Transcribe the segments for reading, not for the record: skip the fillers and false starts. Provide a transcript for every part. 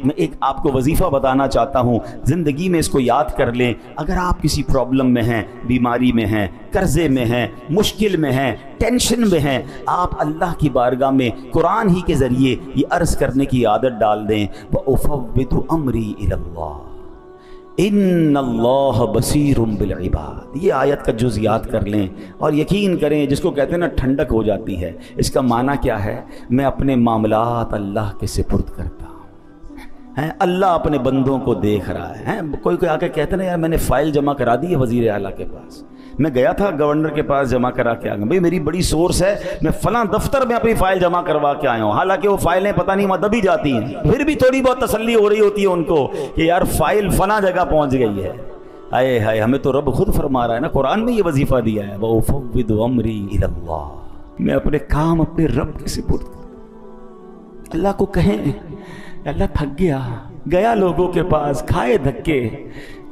میں ایک آپ کو وظیفہ بتانا چاہتا ہوں، زندگی میں اس کو یاد کر لیں۔ اگر آپ کسی پرابلم میں ہیں، بیماری میں ہیں، قرضے میں ہیں، مشکل میں ہیں، ٹینشن میں ہیں، آپ اللہ کی بارگاہ میں قرآن ہی کے ذریعے یہ عرض کرنے کی عادت ڈال دیں، وَأُفَوِّضُ أَمْرِي إِلَى اللَّهِ ان اللہ بصیر بالعباد۔ یہ آیت کا جز یاد کر لیں اور یقین کریں، جس کو کہتے ہیں نا ٹھنڈک ہو جاتی ہے۔ اس کا معنی کیا ہے؟ میں اپنے معاملات اللہ کے سپرد کرتا ہوں، اللہ اپنے بندوں کو دیکھ رہا ہے۔ کوئی آ کے کہتے نا یار میں نے فائل جمع کرا دی ہے وزیر اعلیٰ کے پاس، میں گیا تھا گورنر کے پاس جمع کرا کے آ گیا، بھائی میری بڑی سورس ہے، میں فلاں دفتر میں اپنی فائل جمع کروا کے آیا ہوں، حالانکہ وہ فائلیں پتہ نہیں وہاں دبی جاتی ہیں، پھر بھی تھوڑی بہت تسلی ہو رہی ہوتی ہے ان کو کہ یار فائل فلاں جگہ پہنچ گئی ہے۔ آئے ہائے، ہمیں تو رب خود فرما رہا ہے نا، قرآن میں یہ وظیفہ دیا ہے، وَأُفَوِّضُ أَمْرِي إِلَى اللَّهِ، میں اپنے کام اپنے رب کے سپرد کرتا۔ اللہ کو کہیں اللہ تھک گیا لوگوں کے پاس، کھائے دھکے،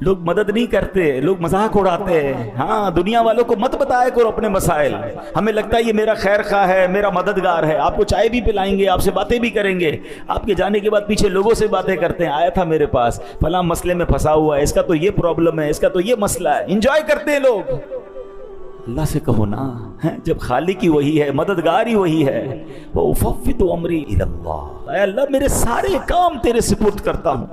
لوگ مدد نہیں کرتے، لوگ مذاق اڑاتے ہیں۔ ہاں، دنیا والوں کو مت بتایا کرو اپنے مسائل، ہمیں لگتا ہے یہ میرا خیر خواہ ہے، میرا مددگار ہے، آپ کو چائے بھی پلائیں گے، آپ سے باتیں بھی کریں گے، آپ کے جانے کے بعد پیچھے لوگوں سے باتیں کرتے ہیں، آیا تھا میرے پاس فلاں مسئلے میں پھنسا ہوا ہے، اس کا تو یہ پرابلم ہے، اس کا تو یہ مسئلہ ہے، انجوائے کرتے ہیں لوگ۔ اللہ سے کہو نا، جب خالق ہی وہی ہے، مددگار ہی وہی ہے، وَأُفَوِّضُ أَمْرِي إِلَى اللَّهِ، اے اللہ میرے سارے کام تیرے سپرد کرتا ہوں۔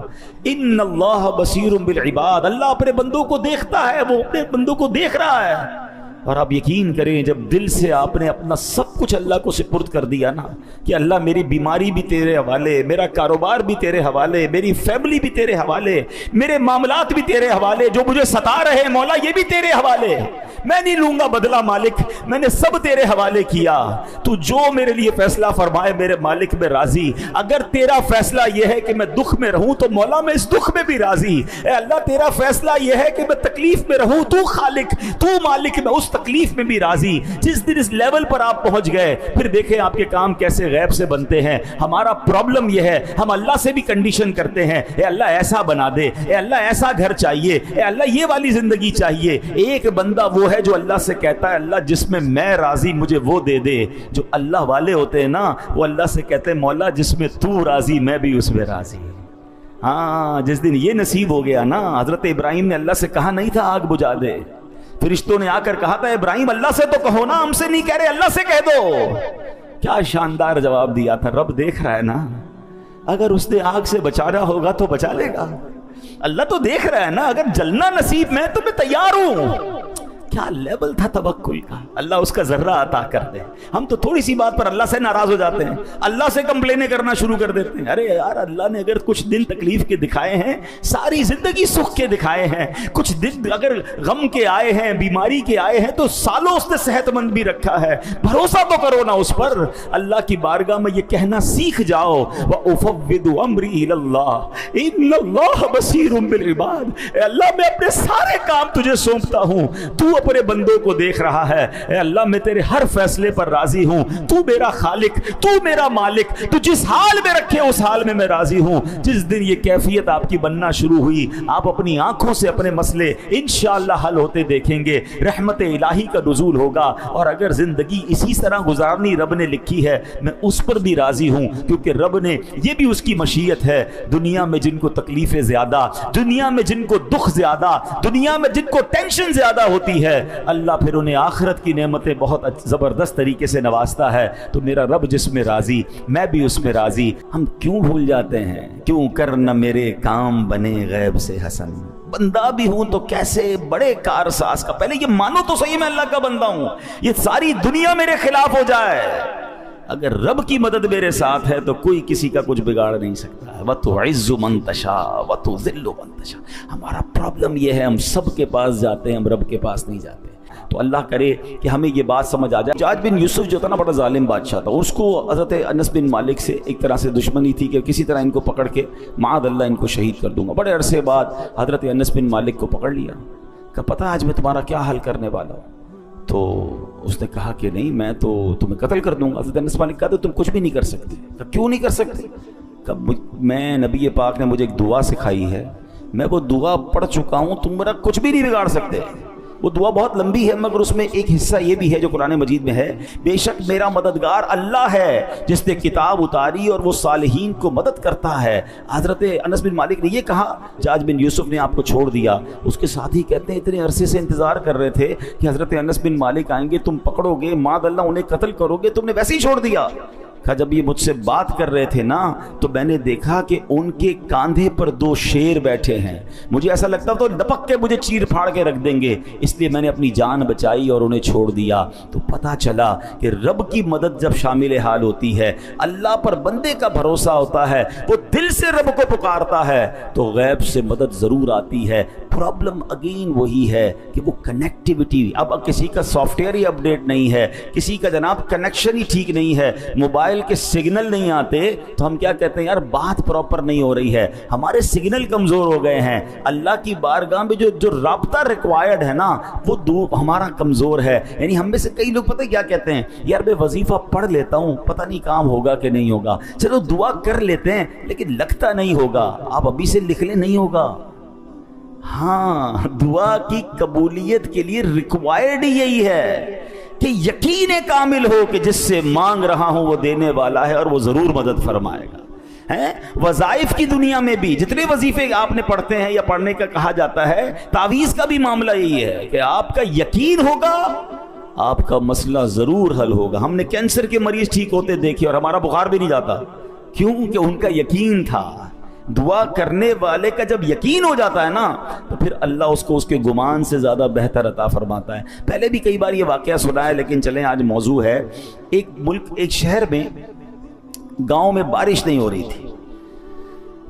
ان اللہ بصیر بالعباد، اللہ اپنے بندوں کو دیکھتا ہے، وہ اپنے بندوں کو دیکھ رہا ہے۔ اور آپ یقین کریں جب دل سے آپ نے اپنا سب کچھ اللہ کو سپرد کر دیا نا، کہ اللہ میری بیماری بھی تیرے حوالے، میرا کاروبار بھی تیرے حوالے، میری فیملی بھی تیرے حوالے، میرے معاملات بھی تیرے حوالے، جو مجھے ستا رہے ہیں مولا یہ بھی تیرے حوالے، میں نہیں لوں گا بدلہ مالک، میں نے سب تیرے حوالے کیا، تو جو میرے لیے فیصلہ فرمائے میرے مالک میں راضی۔ اگر تیرا فیصلہ یہ ہے کہ میں دکھ میں رہوں تو مولا میں اس دکھ میں بھی راضی۔ اے اللہ تیرا فیصلہ یہ ہے کہ میں تکلیف میں رہوں، تو خالق، تو مالک، میں اس تکلیف میں بھی راضی۔ جس دن اس لیول پر آپ پہنچ گئے پھر دیکھیں آپ کے کام کیسے غیب سے بنتے ہیں۔ ہمارا پرابلم یہ ہے ہم اللہ سے بھی کنڈیشن کرتے ہیں، اے اللہ ایسا بنا دے، اے اللہ ایسا گھر چاہیے، اے اللہ یہ والی زندگی چاہیے۔ ایک بندہ وہ ہے جو اللہ سے کہتا ہے اللہ جس میں میں راضی مجھے وہ دے دے۔ جو اللہ والے ہوتے ہیں نا وہ اللہ سے کہتے ہیں مولا جس میں تو راضی میں بھی اس میں راضی۔ ہاں، جس دن یہ نصیب ہو گیا نا، حضرت ابراہیم نے اللہ سے کہا نہیں تھا آگ بجھا دے، فرشتوں نے آ کر کہا تھا ابراہیم اللہ سے تو کہو نا، ہم سے نہیں کہہ رہے، اللہ سے کہہ دو۔ کیا شاندار جواب دیا تھا، رب دیکھ رہا ہے نا، اگر اس نے آگ سے بچانا ہوگا تو بچا لے گا، اللہ تو دیکھ رہا ہے نا، اگر جلنا نصیب میں تو میں تیار ہوں۔ کیا لیول تھا توکل کا، اللہ اس کا ذرہ عطا کر دے۔ ہم تو تھوڑی سی بات پر اللہ سے ناراض ہو جاتے ہیں، اللہ سے کمپلینیں کرنا شروع کر دیتے ہیں۔ ارے یار اللہ نے اگر کچھ دن تکلیف کے دکھائے ہیں، ساری زندگی سکھ کے دکھائے ہیں، کچھ دن اگر غم کے آئے ہیں، بیماری کے آئے ہیں، تو سالوں اس نے صحت مند بھی رکھا ہے، بھروسہ تو کرو نا اس پر۔ اللہ کی بارگاہ میں یہ کہنا سیکھ جاؤ، وَأُفَوِّضُ أَمْرِي إِلَى اللَّهِ إِنَّ اللَّهَ بَصِيرٌ بِالْعِبَادِ، اے اللہ میں اپنے سارے کام تجھے سونپتا ہوں، تو اپنے بندوں کو دیکھ رہا ہے، اے اللہ میں تیرے ہر فیصلے پر راضی ہوں، تو میرا خالق، تو میرا مالک، تو جس حال میں رکھے اس حال میں راضی ہوں۔ جس دن یہ کیفیت آپ کی بننا شروع ہوئی، آپ اپنی آنکھوں سے اپنے مسئلے انشاءاللہ حل ہوتے دیکھیں گے، رحمت الہی کا نزول ہوگا۔ اور اگر زندگی اسی طرح گزارنی رب نے لکھی ہے، میں اس پر بھی راضی ہوں، کیونکہ رب نے یہ بھی اس کی مشیت ہے۔ دنیا میں جن کو تکلیفیں زیادہ، دنیا میں جن کو دکھ زیادہ، دنیا میں جن کو ٹینشن زیادہ ہوتی ہے، اللہ پھر انہیں آخرت کی نعمتیں بہت زبردست طریقے سے نوازتا ہے۔ تو میرا رب جس میں راضی میں بھی اس میں راضی۔ ہم کیوں بھول جاتے ہیں، کیوں کر نہ میرے کام بنے غیب سے حسن، بندہ بھی ہوں تو کیسے بڑے کارساز کا، پہلے یہ مانو تو صحیح میں اللہ کا بندہ ہوں، یہ ساری دنیا میرے خلاف ہو جائے، اگر رب کی مدد میرے ساتھ ہے تو کوئی کسی کا کچھ بگاڑ نہیں سکتا ہے۔ وَتُعِزُّ مَن تَشَاءُ وَتُذِلُّ مَن تَشَاءُ۔ ہمارا پرابلم یہ ہے ہم سب کے پاس جاتے ہیں، ہم رب کے پاس نہیں جاتے۔ تو اللہ کرے کہ ہمیں یہ بات سمجھ آ جائے۔ حجاج بن یوسف جو تھا نا بڑا ظالم بادشاہ تھا، اس کو حضرت انس بن مالک سے ایک طرح سے دشمنی تھی کہ کسی طرح ان کو پکڑ کے معاذ اللہ ان کو شہید کر دوں گا۔ بڑے عرصے بعد حضرت انس بن مالک کو پکڑ لیا، کہ پتہ آج میں تمہارا کیا حل کرنے والا ہوں۔ تو اس نے کہا کہ نہیں میں تو تمہیں قتل کر دوں گا۔ حضرت انس مالک کہا تو تم کچھ بھی نہیں کر سکتے۔ کہ کیوں نہیں کر سکتے؟ کہ میں نبی پاک نے مجھے ایک دعا سکھائی ہے، میں وہ دعا پڑھ چکا ہوں، تم میرا کچھ بھی نہیں بگاڑ سکتے۔ وہ دعا بہت لمبی ہے مگر اس میں ایک حصہ یہ بھی ہے جو قرآن مجید میں ہے، بے شک میرا مددگار اللہ ہے جس نے کتاب اتاری اور وہ صالحین کو مدد کرتا ہے۔ حضرت انس بن مالک نے یہ کہا، حجاج بن یوسف نے آپ کو چھوڑ دیا، اس کے ساتھی کہتے ہیں اتنے عرصے سے انتظار کر رہے تھے کہ حضرت انس بن مالک آئیں گے، تم پکڑو گے، معاذ اللہ انہیں قتل کرو گے، تم نے ویسے ہی چھوڑ دیا۔ کہا جب یہ مجھ سے بات کر رہے تھے نا تو میں نے دیکھا کہ ان کے کاندھے پر 2 شیر بیٹھے ہیں، مجھے ایسا لگتا تو لپک کے مجھے چیر پھاڑ کے رکھ دیں گے، اس لیے میں نے اپنی جان بچائی اور انہیں چھوڑ دیا۔ تو پتہ چلا کہ رب کی مدد جب شامل حال ہوتی ہے، اللہ پر بندے کا بھروسہ ہوتا ہے، وہ دل سے رب کو پکارتا ہے تو غیب سے مدد ضرور آتی ہے۔ پرابلم اگین وہی ہے کہ وہ کنیکٹیوٹی، اب کسی کا سافٹ ویئر ہی اپڈیٹ نہیں ہے، کسی کا جناب کنیکشن ہی ٹھیک نہیں ہے، موبائل کے سگنل نہیں آتے تو ہم کیا کہتے ہیں یار بات پراپر نہیں ہو رہی ہے، ہمارے سگنل کمزور ہو گئے ہیں۔ اللہ کی بارگاہ میں جو رابطہ ریکوائرڈ ہے نا وہ ہمارا کمزور ہے۔ یعنی ہم میں سے کئی لوگ پتہ کیا کہتے ہیں، یار میں وظیفہ پڑھ لیتا ہوں، پتہ نہیں کام ہوگا کہ نہیں ہوگا، چلو دعا کر لیتے ہیں لیکن لگتا نہیں ہوگا۔ آپ ابھی سے لکھ لیں نہیں ہوگا۔ ہاں، دعا کی قبولیت کے لیے ریکوائرڈ یہی ہے کہ یقین کامل ہو کہ جس سے مانگ رہا ہوں وہ دینے والا ہے اور وہ ضرور مدد فرمائے گا۔ وظائف کی دنیا میں بھی جتنے وظیفے آپ نے پڑھتے ہیں یا پڑھنے کا کہا جاتا ہے، تعویذ کا بھی معاملہ یہی ہے کہ آپ کا یقین ہوگا آپ کا مسئلہ ضرور حل ہوگا۔ ہم نے کینسر کے مریض ٹھیک ہوتے دیکھے اور ہمارا بخار بھی نہیں جاتا، کیوں کہ ان کا یقین تھا۔ دعا کرنے والے کا جب یقین ہو جاتا ہے نا تو پھر اللہ اس کو اس کے گمان سے زیادہ بہتر عطا فرماتا ہے۔ پہلے بھی کئی بار یہ واقعہ سنا ہے لیکن چلیں آج موضوع ہے، ایک شہر میں گاؤں میں بارش نہیں ہو رہی تھی،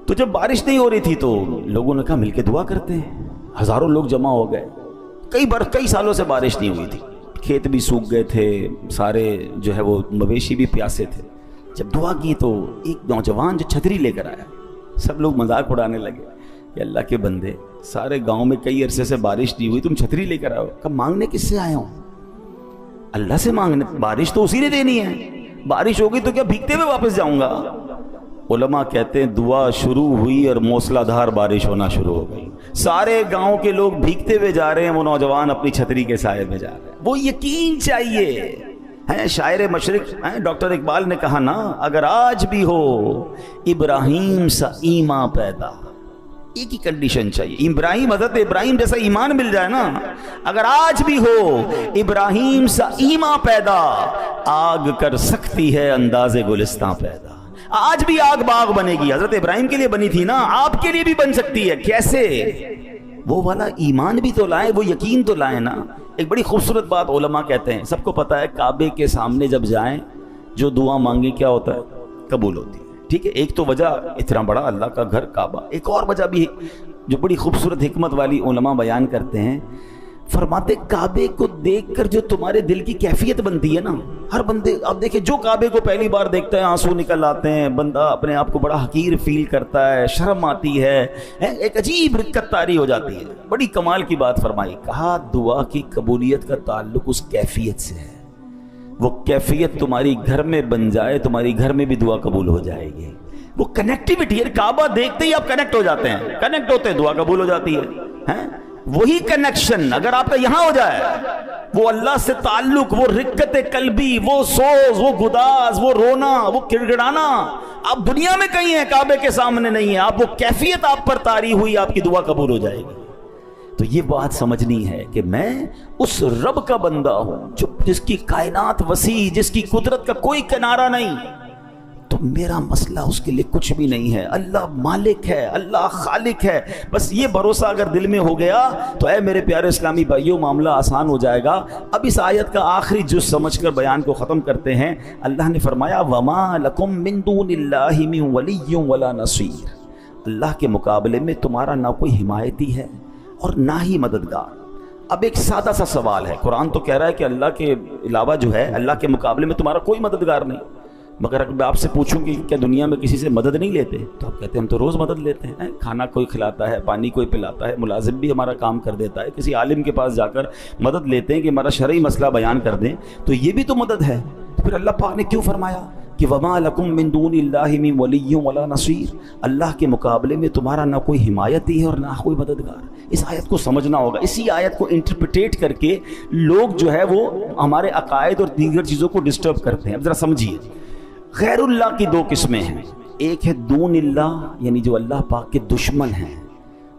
تو جب بارش نہیں ہو رہی تھی تو لوگوں نے کہا مل کے دعا کرتے ہیں، ہزاروں لوگ جمع ہو گئے۔ کئی سالوں سے بارش نہیں ہوئی تھی، کھیت بھی سوکھ گئے تھے، سارے جو ہے وہ مویشی بھی پیاسے تھے۔ جب دعا کی تو ایک نوجوان جو چھتری لے کر آیا، سب لوگ مذاق اڑانے لگے کہ اللہ کے بندے، سارے گاؤں میں کئی عرصے سے بارش نہیں ہوئی، تم چھتری لے کر آئے ہو۔ کب مانگنے کس سے آیا ہوں؟ اللہ سے مانگنے، بارش تو اسی نے دینی ہے، بارش ہوگی تو کیا بھیگتے ہوئے واپس جاؤں گا؟ علماء کہتے ہیں دعا شروع ہوئی اور موسلا دھار بارش ہونا شروع ہو گئی، سارے گاؤں کے لوگ بھیگتے ہوئے جا رہے ہیں، وہ نوجوان اپنی چھتری کے سائے میں جا رہے ہیں۔ وہ یقین چاہیے۔ شاعر مشرق ڈاکٹر اقبال نے کہا نا، اگر آج بھی ہو ابراہیم سا ایمان پیدا، ایک ہی کنڈیشن چاہیے، حضرت ابراہیم جیسا ایمان مل جائے نا، اگر آج بھی ہو ابراہیم سا ایمان پیدا، آگ کر سکتی ہے انداز گلستان پیدا۔ آج بھی آگ باغ بنے گی، حضرت ابراہیم کے لیے بنی تھی نا، آپ کے لیے بھی بن سکتی ہے۔ کیسے؟ وہ والا ایمان بھی تو لائیں، وہ یقین تو لائیں نا۔ ایک بڑی خوبصورت بات علماء کہتے ہیں، سب کو پتہ ہے کعبے کے سامنے جب جائیں جو دعا مانگیں کیا ہوتا ہے؟ قبول ہوتی ہے۔ ٹھیک ہے، ایک تو وجہ اتنا بڑا اللہ کا گھر کعبہ، ایک اور وجہ بھی جو بڑی خوبصورت حکمت والی علماء بیان کرتے ہیں، فرماتے کعبے کو دیکھ کر جو تمہارے دل کی کیفیت بنتی ہے نا، ہر بندے آپ دیکھیں جو کعبے کو پہلی بار دیکھتا ہے آنسو نکل آتے ہیں، بندہ اپنے آپ کو بڑا حقیر فیل کرتا ہے، شرم آتی ہے، ایک عجیب رکت طاری ہو جاتی ہے۔ بڑی کمال کی بات فرمائی، کہا دعا کی قبولیت کا تعلق اس کیفیت سے ہے، وہ کیفیت تمہاری گھر میں بن جائے، تمہاری گھر میں بھی دعا قبول ہو جائے گی۔ وہ کنیکٹیوٹی ہے، کعبہ دیکھتے ہی آپ کنیکٹ ہو جاتے ہیں، کنیکٹ ہوتے ہیں دعا قبول ہو جاتی ہے۔ وہی کنیکشن اگر آپ کا یہاں ہو جائے، وہ اللہ سے تعلق، وہ رقت قلبی، وہ سوز، وہ گداز، وہ رونا، وہ گڑگڑانا، آپ دنیا میں کہیں ہیں، کعبے کے سامنے نہیں ہیں، آپ وہ کیفیت آپ پر طاری ہوئی، آپ کی دعا قبول ہو جائے گی۔ تو یہ بات سمجھنی ہے کہ میں اس رب کا بندہ ہوں جس کی کائنات وسیع، جس کی قدرت کا کوئی کنارہ نہیں، تو میرا مسئلہ اس کے لیے کچھ بھی نہیں ہے۔ اللہ مالک ہے، اللہ خالق ہے، بس یہ بھروسہ اگر دل میں ہو گیا تو اے میرے پیارے اسلامی بھائیوں معاملہ آسان ہو جائے گا۔ اب اس آیت کا آخری جز سمجھ کر بیان کو ختم کرتے ہیں۔ اللہ نے فرمایا وَمَا لَكُم مِّن دُونِ اللَّهِ مِن وَلِيٍّ وَلَا نَصِيرٍ، اللہ کے مقابلے میں تمہارا نہ کوئی حمایتی ہے اور نہ ہی مددگار۔ اب ایک سادہ سا سوال ہے، قرآن تو کہہ رہا ہے کہ اللہ کے علاوہ جو ہے، اللہ کے مقابلے میں تمہارا کوئی مددگار نہیں، مگر اگر میں آپ سے پوچھوں کہ کیا دنیا میں کسی سے مدد نہیں لیتے، تو آپ کہتے ہیں ہم تو روز مدد لیتے ہیں، کھانا کوئی کھلاتا ہے، پانی کوئی پلاتا ہے، ملازم بھی ہمارا کام کر دیتا ہے، کسی عالم کے پاس جا کر مدد لیتے ہیں کہ ہمارا شرعی مسئلہ بیان کر دیں، تو یہ بھی تو مدد ہے۔ تو پھر اللہ پاک نے کیوں فرمایا کہ وما لکم من دون اللہ من ولی ولا نصیر، اللہ کے مقابلے میں تمہارا نہ کوئی حمایتی ہے اور نہ کوئی مددگار۔ اس آیت کو سمجھنا ہوگا۔ اسی آیت کو انٹرپریٹ کر کے لوگ جو ہے وہ ہمارے عقائد اور دیگر چیزوں کو ڈسٹرب کرتے ہیں۔ اب ذرا سمجھیے، غیر اللہ کی دو قسمیں ہیں، ایک ہے دون اللہ یعنی جو اللہ پاک کے دشمن ہیں،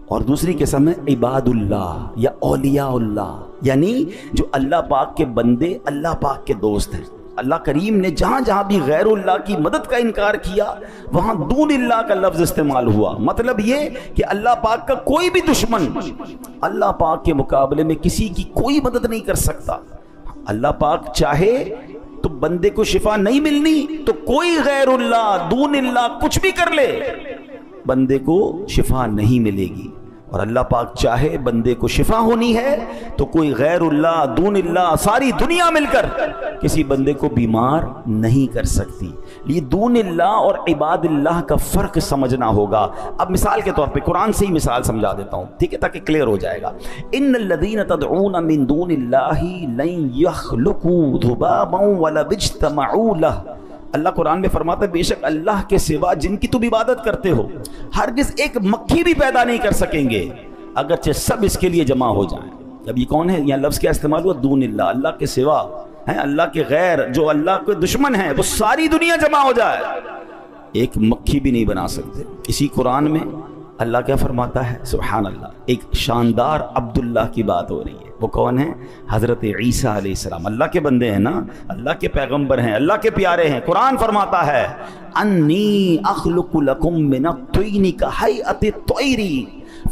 اور دوسری قسم ہے عباد اللہ یا اولیاء اللہ، یعنی جو اللہ پاک کے بندے اللہ پاک کے دوست ہیں۔ اللہ کریم نے جہاں جہاں بھی غیر اللہ کی مدد کا انکار کیا وہاں دون اللہ کا لفظ استعمال ہوا۔ مطلب یہ کہ اللہ پاک کا کوئی بھی دشمن اللہ پاک کے مقابلے میں کسی کی کوئی مدد نہیں کر سکتا۔ اللہ پاک چاہے تو بندے کو شفا نہیں ملنی تو کوئی غیر اللہ دون اللہ کچھ بھی کر لے بندے کو شفا نہیں ملے گی، اور اللہ پاک چاہے بندے کو شفا ہونی ہے تو کوئی غیر اللہ دون اللہ ساری دنیا مل کر کسی بندے کو بیمار نہیں کر سکتی۔ یہ دون اللہ اور عباد اللہ کا فرق سمجھنا ہوگا۔ اب مثال کے طور پہ قرآن سے ہی مثال سمجھا دیتا ہوں، ٹھیک ہے، تاکہ کلیئر ہو جائے گا۔ ان الذین تدعون من دون اللہ لن یخلقوا ذبابا ولو اجتمعوا لہ، اللہ قرآن میں فرماتا ہے بے شک اللہ کے سوا جن کی تم عبادت کرتے ہو ہرگز ایک مکھی بھی پیدا نہیں کر سکیں گے اگرچہ سب اس کے لیے جمع ہو جائیں۔ اب یہ کون ہے؟ یہاں لفظ کیا استعمال ہوا؟ دون اللہ، اللہ کے سوا ہیں، اللہ کے غیر جو اللہ کے دشمن ہیں وہ ساری دنیا جمع ہو جائے ایک مکھی بھی نہیں بنا سکتے۔ اسی قرآن میں اللہ کیا فرماتا ہے؟ سبحان اللہ، ایک شاندار عبداللہ کی بات ہو رہی ہے۔ وہ کون ہے؟ حضرت عیسیٰ علیہ السلام، اللہ کے بندے ہیں نا، اللہ کے پیغمبر ہیں، اللہ کے پیارے ہیں۔ قرآن فرماتا ہے انی اخلق لکم من الطین کہیئۃ الطیر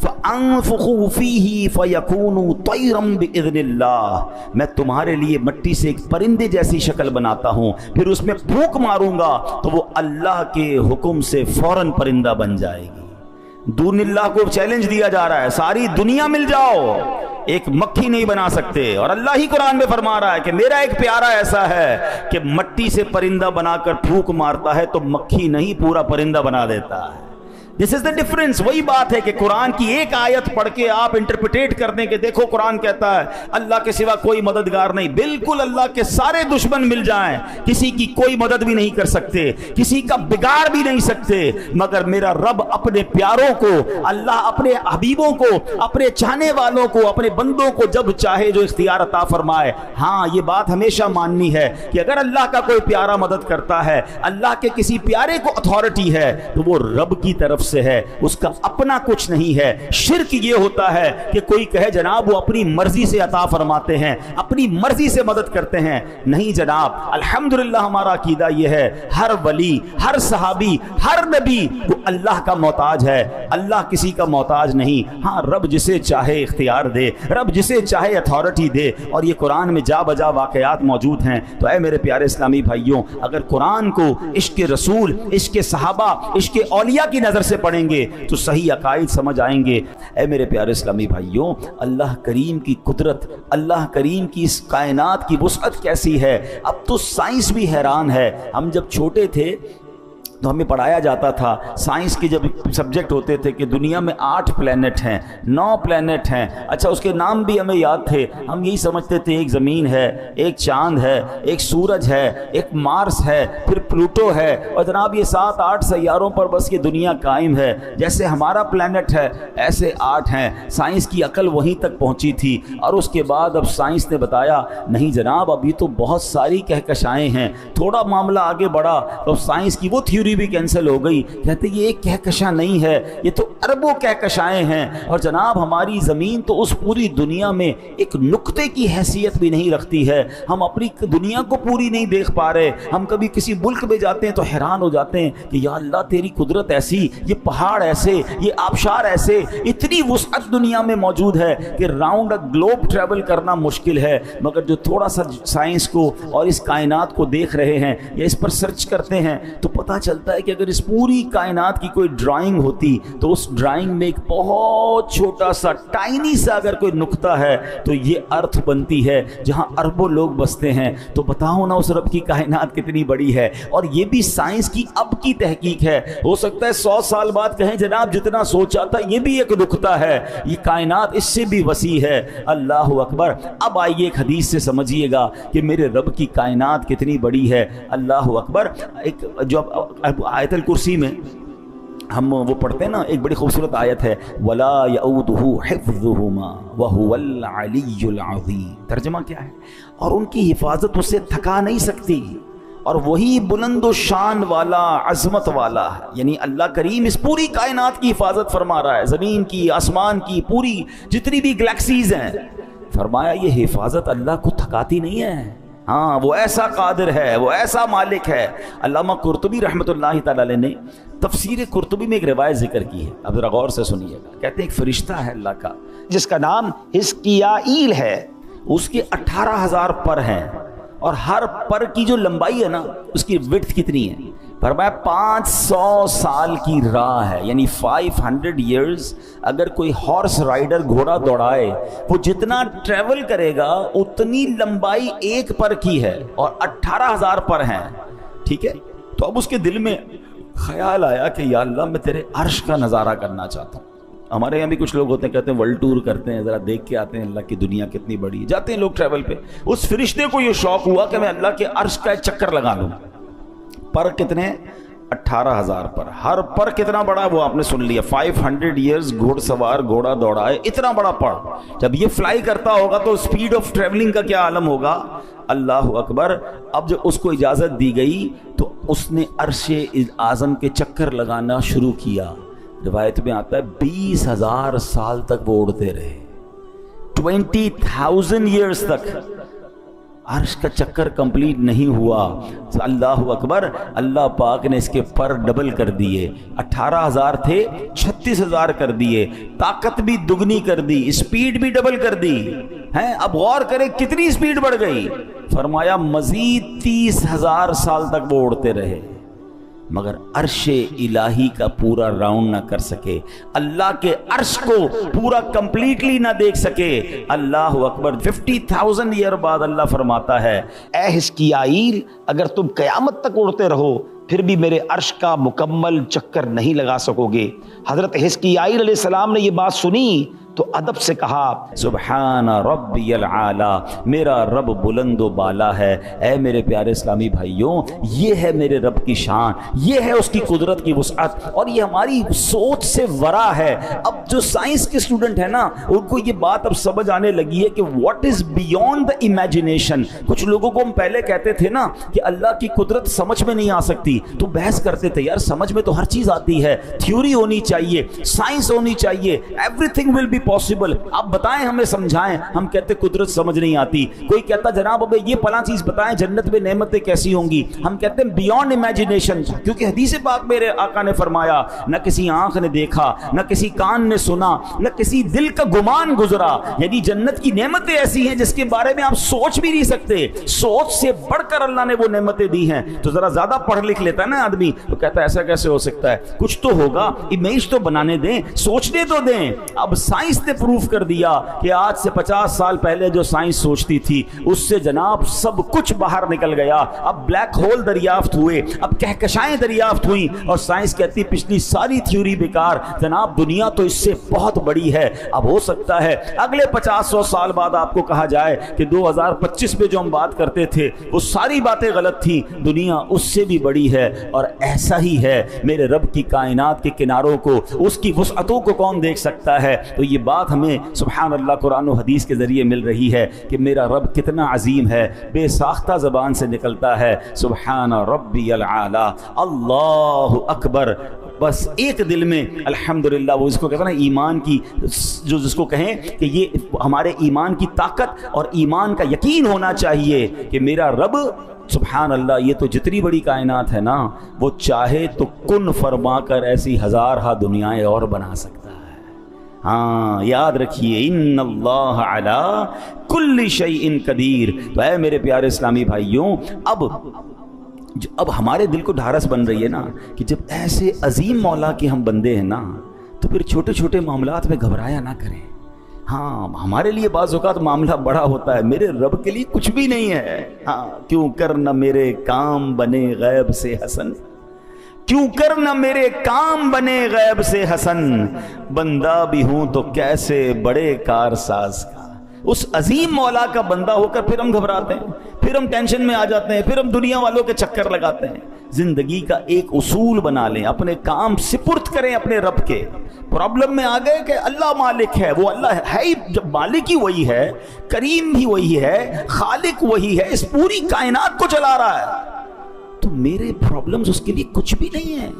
فانفخ فیہ فیکون طیرا باذن اللہ، میں تمہارے لیے مٹی سے ایک پرندے جیسی شکل بناتا ہوں، پھر اس میں پھونک ماروں گا تو وہ اللہ کے حکم سے فوراً پرندہ بن جائے گی۔ دون اللہ کو چیلنج دیا جا رہا ہے، ساری دنیا مل جاؤ ایک مکھی نہیں بنا سکتے، اور اللہ ہی قرآن میں فرما رہا ہے کہ میرا ایک پیارا ایسا ہے کہ مٹی سے پرندہ بنا کر پھونک مارتا ہے تو مکھی نہیں پورا پرندہ بنا دیتا ہے۔ دس از دا ڈفرنس۔ وہی بات ہے کہ قرآن کی ایک آیت پڑھ کے آپ انٹرپریٹ کر دیں کہ دیکھو قرآن کہتا ہے اللہ کے سوا کوئی مددگار نہیں، بالکل اللہ کے سارے دشمن مل جائیں کسی کی کوئی مدد بھی نہیں کر سکتے، کسی کا بگاڑ بھی نہیں سکتے، مگر میرا رب اپنے پیاروں کو، اللہ اپنے حبیبوں کو، اپنے چاہنے والوں کو، اپنے بندوں کو جب چاہے جو اختیار عطا فرمائے۔ ہاں یہ بات ہمیشہ ماننی ہے کہ اگر اللہ کا کوئی پیارا مدد کرتا ہے، اللہ کے کسی پیارے کو اتھارٹی ہے تو وہ رب کی طرف سے ہے، اس کا اپنا کچھ نہیں ہے۔ شرک یہ ہوتا ہے کہ کوئی کہے جناب وہ اپنی مرضی سے عطا فرماتے ہیں، اپنی مرضی سے مدد کرتے ہیں۔ نہیں جناب، الحمدللہ ہمارا عقیدہ یہ ہے ہر ولی، ہر صحابی، ہر نبی وہ اللہ کا محتاج ہے، اللہ کسی کا محتاج نہیں۔ ہاں رب جسے چاہے اختیار دے، رب جسے چاہے اتھارٹی دے، اور یہ قرآن میں جا بجا واقعات موجود ہیں۔ تو اے میرے پیارے اسلامی بھائیوں، اگر قرآن کو عشق رسول، عشق صحابہ، عشق اولیاء کی نظر سے پڑھیں گے تو صحیح عقائد سمجھ آئیں گے۔ اے میرے پیارے اسلامی بھائیوں، اللہ کریم کی قدرت، اللہ کریم کی اس کائنات کی وسعت کیسی ہے، اب تو سائنس بھی حیران ہے۔ ہم جب چھوٹے تھے تو ہمیں پڑھایا جاتا تھا، سائنس کے جب سبجیکٹ ہوتے تھے کہ دنیا میں 8 پلینٹ ہیں، 9 پلینٹ ہیں، اچھا اس کے نام بھی ہمیں یاد تھے۔ ہم یہی سمجھتے تھے ایک زمین ہے، ایک چاند ہے، ایک سورج ہے، ایک مارس ہے، پھر پلوٹو ہے، اور جناب یہ 7-8 سیاروں پر بس یہ دنیا قائم ہے۔ جیسے ہمارا پلینٹ ہے ایسے 8 ہیں۔ سائنس کی عقل وہیں تک پہنچی تھی، اور اس کے بعد اب سائنس نے بتایا نہیں جناب اب یہ تو بہت ساری کہکشائیں ہیں۔ تھوڑا معاملہ آگے بڑھا تو سائنس کی وہ تھیوری بھی کینسل ہو گئی، کہتے یہ ایک کہکشاں نہیں ہے، یہ تو اربوں کہکشائیں ہیں۔ اور جناب ہماری زمین تو اس پوری دنیا میں ایک نقطے کی حیثیت بھی نہیں رکھتی ہے، ہم اپنی دنیا کو پوری نہیں دیکھ پا رہے۔ ہم کبھی کسی ملک میں جاتے ہیں تو حیران ہو جاتے ہیں کہ یا اللہ تیری قدرت ایسی، یہ پہاڑ ایسے، یہ آبشار ایسے، اتنی وسعت دنیا میں موجود ہے کہ راؤنڈ گلوب ٹریول کرنا مشکل ہے۔ مگر جو تھوڑا سا سائنس کو اور اس کائنات کو دیکھ رہے ہیں یا اس پر سرچ کرتے ہیں تو پتہ چلتا چلتا ہے کہ اگر اس پوری کائنات کی کوئی ڈرائنگ ہوتی تو اس ڈرائنگ میں ایک بہت چھوٹا سا ٹائنی سا اگر کوئی نقطہ ہے تو یہ ارتھ بنتی ہے جہاں اربوں لوگ بستے ہیں. تو بتاؤ نا اس رب کی کائنات کتنی بڑی ہے. اور یہ بھی سائنس کی اب کی تحقیق ہے. ہو سکتا ہے 100 سال بعد کہیں جناب جتنا سوچا تھا یہ بھی ایک نقطہ ہے, یہ کائنات اس سے بھی وسیع ہے. اللہ اکبر. اب آئیے ایک حدیث سے سمجھیے گا کہ میرے رب کی کائنات کتنی بڑی ہے. اللہ اکبر. ایک جو آیت الکرسی میں ہم وہ پڑھتے ہیں نا, ایک بڑی خوبصورت آیت ہے وَلَا يَؤُودُهُ حِفْظُهُمَا وَهُوَ الْعَلِيُّ الْعَظِيمُ. ترجمہ کیا ہے؟ اور ان کی حفاظت اسے تھکا نہیں سکتی, اور وہی بلند و شان والا, عظمت والا ہے. یعنی اللہ کریم اس پوری کائنات کی حفاظت فرما رہا ہے, زمین کی, آسمان کی, پوری جتنی بھی گلیکسیز ہیں. فرمایا یہ حفاظت اللہ کو تھکاتی نہیں ہے. ہاں وہ ایسا قادر ہے, وہ ایسا مالک ہے. علامہ قرطبی رحمۃ اللہ تعالی علیہ نے تفسیر قرطبی میں ایک روایت ذکر کی ہے, اب ذرا غور سے سنیے گا. کہتے ہیں ایک فرشتہ ہے اللہ کا جس کا نام حزقیائیل ہے, اس کے 18,000 پر ہیں, اور ہر پر کی جو لمبائی ہے نا اس کی وڈتھ کتنی ہے؟ فرمایا 500 سال کی راہ ہے. یعنی 500 ایئرز. اگر کوئی ہارس رائڈر گھوڑا دوڑائے وہ جتنا ٹریول کرے گا اتنی لمبائی ایک پر کی ہے, اور 18,000 پر ہیں. ٹھیک ہے. تو اب اس کے دل میں خیال آیا کہ یا اللہ میں تیرے عرش کا نظارہ کرنا چاہتا ہوں. ہمارے یہاں بھی کچھ لوگ ہوتے ہیں کہتے ہیں ورلڈ ٹور کرتے ہیں, ذرا دیکھ کے آتے ہیں اللہ کی دنیا کتنی بڑی ہے. جاتے ہیں لوگ ٹریول پہ. اس فرشتے کو یہ شوق ہوا کہ میں اللہ کے عرش کا ایک چکر لگا لوں. پر کتنے؟ 18,000 پر. ہر پر کتنا بڑا وہ آپ نے سن لیا. 500 ایئرز گھوڑ سوار گھوڑا دوڑائے, اتنا بڑا پر. جب یہ فلائی کرتا ہوگا تو اسپیڈ آف ٹریولنگ کا کیا عالم ہوگا. اللہ اکبر. اب جب اس کو اجازت دی گئی تو اس نے عرش اعظم کے چکر لگانا شروع کیا. روایت میں آتا ہے 20,000 سال تک وہ اڑتے رہے. 20,000 ایئرز تک عرش کا چکر کمپلیٹ نہیں ہوا. اللہ اکبر. اللہ پاک نے اس کے پر ڈبل کر دیے. 18,000 تھے 36,000 کر دیے. طاقت بھی دگنی کر دی, اسپیڈ بھی ڈبل کر دی. ہیں اب غور کرے کتنی اسپیڈ بڑھ گئی. فرمایا مزید 30,000 سال تک وہ اڑتے رہے, مگر عرش الہی کا پورا راؤنڈ نہ کر سکے, اللہ کے عرش کو پورا کمپلیٹلی نہ دیکھ سکے. اللہ اکبر. 50,000 ایئر بعد اللہ فرماتا ہے اے حزقیائیل اگر تم قیامت تک اڑتے رہو پھر بھی میرے عرش کا مکمل چکر نہیں لگا سکو گے. حضرت حزقیائیل علیہ السلام نے یہ بات سنی تو ادب سے کہا سبحان ربی العالی, میرا رب بلند و بالا ہے. اے میرے پیارے اسلامی بھائیوں, یہ ہے میرے رب کی شان, یہ ہے اس کی قدرت کی وسعت, اور یہ ہماری سوچ سے ورا ہے. اب جو سائنس کے اسٹوڈنٹ ہیں نا ان کو یہ بات اب سمجھ آنے لگی ہے کہ what is beyond the imagination. کچھ لوگوں کو ہم پہلے کہتے تھے نا کہ اللہ کی قدرت سمجھ میں نہیں آ سکتی, تو بحث کرتے تھے یار سمجھ میں تو ہر چیز آتی ہے, تھیوری ہونی چاہیے, سائنس ہونی چاہیے, everything will be possible. آپ بتائیں, ہمیں سمجھائیں. ہم کہتے قدرت سمجھ نہیں آتی. کوئی کہتا جناب ابے یہ فلاں چیز بتائیں جنت میں نعمتیں کیسی ہوں گی. ہم کہتے ہیں بیونڈ امیجنیشن, کیونکہ حدیث پاک میرے آقا نے فرمایا نہ کسی آنکھ نے دیکھا, نہ کسی کان نے سنا, نہ کسی دل کا گمان گزرا. یعنی جنت کی نعمتیں ایسی ہیں جس کے بارے میں آپ سوچ بھی نہیں سکتے. سوچ سے بڑھ کر اللہ نے وہ نعمتیں دی ہیں. تو ذرا زیادہ پڑھ لکھ لیتا ہے نا آدمی تو کہتا ہے ایسا کیسے ہو سکتا ہے, کچھ تو ہوگا, امیج تو بنانے دیں, سوچنے تو دیں. اب سائنس نے پروف کر دیا کہ آج سے 50 سال پہلے جو سائنس سوچتی تھی اس سے جناب سب کچھ باہر نکل گیا. اب بلیک ہول دریافت ہوئے, اب کہکشائیں دریافت ہوئیں, اور سائنس کہتی پچھلی ساری تھیوری بیکار, جناب دنیا تو اس سے بہت بڑی ہے. اب ہو سکتا ہے اگلے 50-100 سال بعد آپ کو کہا جائے کہ 2025 میں جو ہم بات کرتے تھے وہ ساری باتیں غلط تھیں, دنیا اس سے بھی بڑی ہے. اور ایسا ہی ہے میرے رب کی کائنات کے کناروں کو, اس کی وسعتوں کو کون دیکھ سکتا ہے. تو یہ بات ہمیں سبحان اللہ قرآن و حدیث کے ذریعے مل رہی ہے کہ میرا رب کتنا عظیم ہے. بے ساختہ زبان سے نکلتا ہے سبحان ربی العالی, اللہ اکبر. بس ایک دل میں الحمدللہ, وہ اس کو کہتے ہیں نا ایمان کی, جو جس کو کہیں کہ یہ ہمارے ایمان کی طاقت اور ایمان کا یقین ہونا چاہیے کہ میرا رب سبحان اللہ یہ تو جتنی بڑی کائنات ہے نا وہ چاہے تو کن فرما کر ایسی ہزارہ دنیایں اور بنا سکتا ہے. ہاں یاد رکھیے ان اللہ علی کل شیء قدیر. تو اے میرے پیارے اسلامی بھائیوں, اب اب ہمارے دل کو ڈھارس بن رہی ہے نا کہ جب ایسے عظیم مولا کے ہم بندے ہیں نا تو پھر چھوٹے چھوٹے معاملات میں گھبرایا نہ کریں. ہاں ہمارے لیے بعض اوقات معاملہ بڑا ہوتا ہے، میرے رب کے لیے کچھ بھی نہیں ہے. ہاں کیوں کر نہ میرے کام بنے غیب سے حسن، کیوں کر نہ میرے کام بنے غیب سے حسن، بندہ بھی ہوں تو کیسے بڑے کارساز کا. اس عظیم مولا کا بندہ ہو کر پھر ہم گھبراتے ہیں، پھر ہم ٹینشن میں آ جاتے ہیں، پھر ہم دنیا والوں کے چکر لگاتے ہیں. زندگی کا ایک اصول بنا لیں، اپنے کام سپرد کریں اپنے رب کے. پرابلم میں آ گئے کہ اللہ مالک ہے، وہ اللہ ہے ہی، جب مالک ہی وہی ہے، کریم بھی وہی ہے، خالق وہی ہے، اس پوری کائنات کو چلا رہا ہے، تو میرے پرابلمز اس کے لیے کچھ بھی نہیں ہے.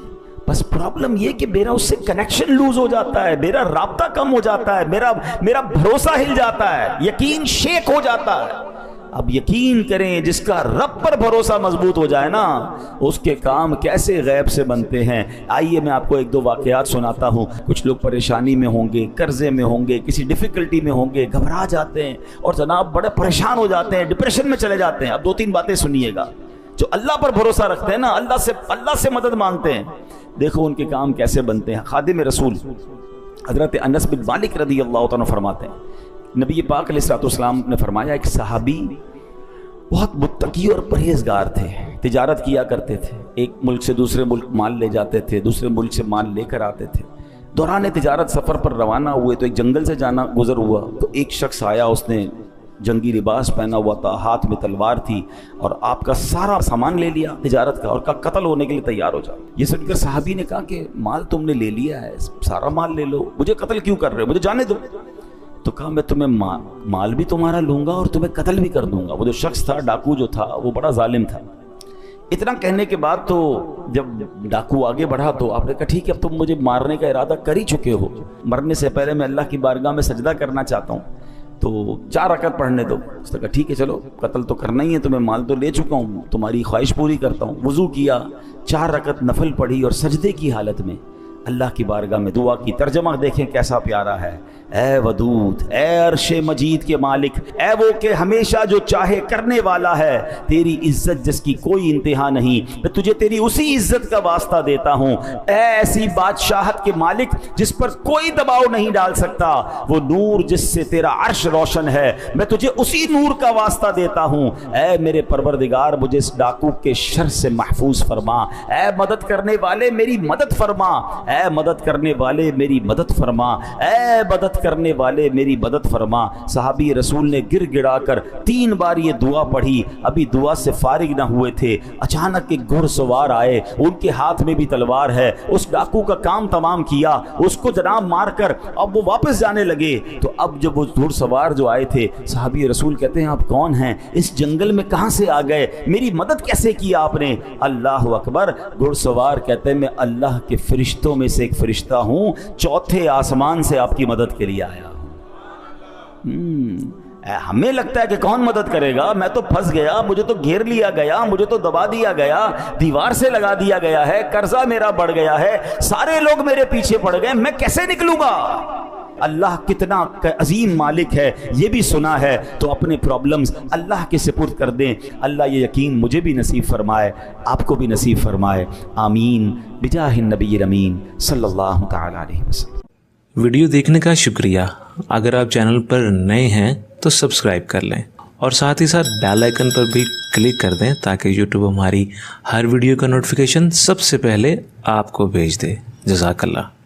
بس پرابلم یہ کہ میرا اس سے کنیکشن لوز ہو جاتا ہے، میرا رابطہ کم ہو جاتا ہے، میرا بھروسہ ہل جاتا ہے، یقین شیک ہو جاتا ہے. اب یقین کریں جس کا رب پر بھروسہ مضبوط ہو جائے نا، اس کے کام کیسے غیب سے بنتے ہیں. آئیے میں آپ کو ایک دو واقعات سناتا ہوں. کچھ لوگ پریشانی میں ہوں گے، قرضے میں ہوں گے، کسی ڈیفیکلٹی میں ہوں گے، گھبرا جاتے ہیں اور جناب بڑے پریشان ہو جاتے ہیں، ڈپریشن میں چلے جاتے ہیں. اب دو تین باتیں سنیے گا. جو اللہ پر بھروسہ رکھتے ہیں نا، اللہ سے مدد مانگتے ہیں، دیکھو ان کے کام کیسے بنتے ہیں. خادم رسول حضرت انس بن مالک رضی اللہ عنہ فرماتے ہیں، نبی پاک علیہ الصلوۃ والسلام نے فرمایا ایک صحابی بہت متقی اور پرہیزگار تھے، تجارت کیا کرتے تھے، ایک ملک سے دوسرے ملک مال لے جاتے تھے، دوسرے ملک سے مال لے کر آتے تھے. دوران تجارت سفر پر روانہ ہوئے تو ایک جنگل سے جانا گزر ہوا، تو ایک شخص آیا، اس نے جنگی لباس پہنا ہوا تھا، ہاتھ میں تلوار تھی، اور آپ کا سارا سامان لے لیا تجارت کا اور کہا قتل ہونے کے لیے تیار ہو جاؤ. یہ سن کر صحابی نے کہا کہ مال تم نے لے لیا ہے، سارا مال لے لو، مجھے قتل کیوں کر رہے ہو، مجھے جانے دو. تو کہا میں تمہیں مال بھی تمہارا لوں گا اور تمہیں قتل بھی کر دوں گا. وہ جو شخص تھا ڈاکو جو تھا وہ بڑا ظالم تھا. اتنا کہنے کے بعد تو جب ڈاکو آگے بڑھا تو آپ نے کہا ٹھیک ہے اب تم مجھے مارنے کا ارادہ کر ہی چکے ہو، مرنے سے پہلے میں اللہ کی بارگاہ میں سجدہ کرنا چاہتا ہوں، تو 4 رکعت پڑھنے دو. اس نے کہا ٹھیک ہے چلو، قتل تو کرنا ہی ہے، تمہیں مال تو لے چکا ہوں، تمہاری خواہش پوری کرتا ہوں. وضو کیا، 4 رکعت نفل پڑھی اور سجدے کی حالت میں اللہ کی بارگاہ میں دعا کی. ترجمہ دیکھیں کیسا پیارا ہے. اے ودود، اے عرش مجید کے مالک، اے وہ کہ ہمیشہ جو چاہے کرنے والا ہے، تیری عزت جس کی کوئی انتہا نہیں، میں تجھے تیری اسی عزت کا واسطہ دیتا ہوں. اے ایسی بادشاہت کے مالک جس پر کوئی دباؤ نہیں ڈال سکتا، وہ نور جس سے تیرا عرش روشن ہے، میں تجھے اسی نور کا واسطہ دیتا ہوں. اے میرے پروردگار مجھے اس ڈاکو کے شر سے محفوظ فرما. اے مدد کرنے والے میری مدد فرما، اے مدد کرنے والے میری مدد فرما، اے مدد کرنے والے میری مدد فرما. صحابی رسول نے گر گڑا کر 3 بار یہ دعا پڑھی. ابھی دعا سے فارغ نہ ہوئے تھے، اچانک ایک گھڑ سوار آئے، ان کے ہاتھ میں بھی تلوار ہے. اس ڈاکو کا کام تمام کیا، اس کو جناب مار کر اب وہ واپس جانے لگے. تو اب جب وہ گھڑ سوار جو آئے تھے، صحابی رسول کہتے ہیں آپ کون ہیں، اس جنگل میں کہاں سے آ گئے، میری مدد کیسے کی آپ نے؟ اللہ اکبر. گھڑ سوار کہتے ہیں میں اللہ کے فرشتوں میں سے ایک فرشتہ ہوں، 4تھے آسمان سے آپ کی مدد کے لیے آیا ہوں. ہمیں لگتا ہے کہ کون مدد کرے گا، میں تو پھنس گیا، مجھے تو گھیر لیا گیا، مجھے تو دبا دیا گیا، دیوار سے لگا دیا گیا ہے، قرضہ میرا بڑھ گیا ہے، سارے لوگ میرے پیچھے پڑ گئے، میں کیسے نکلوں گا؟ اللہ کتنا عظیم مالک ہے یہ بھی سنا ہے. تو اپنے پرابلمز اللہ کے سپرد کر دیں. اللہ یہ یقین مجھے بھی نصیب فرمائے، آپ کو بھی نصیب فرمائے، آمین بجاہ النبی الامین صلی اللہ تعالی علیہ وسلم. ویڈیو دیکھنے کا شکریہ. اگر آپ چینل پر نئے ہیں تو سبسکرائب کر لیں اور ساتھ ہی ساتھ بیل آئیکن پر بھی کلک کر دیں تاکہ یوٹیوب ہماری ہر ویڈیو کا نوٹیفیکیشن سب سے پہلے آپ کو بھیج دے. جزاک اللہ.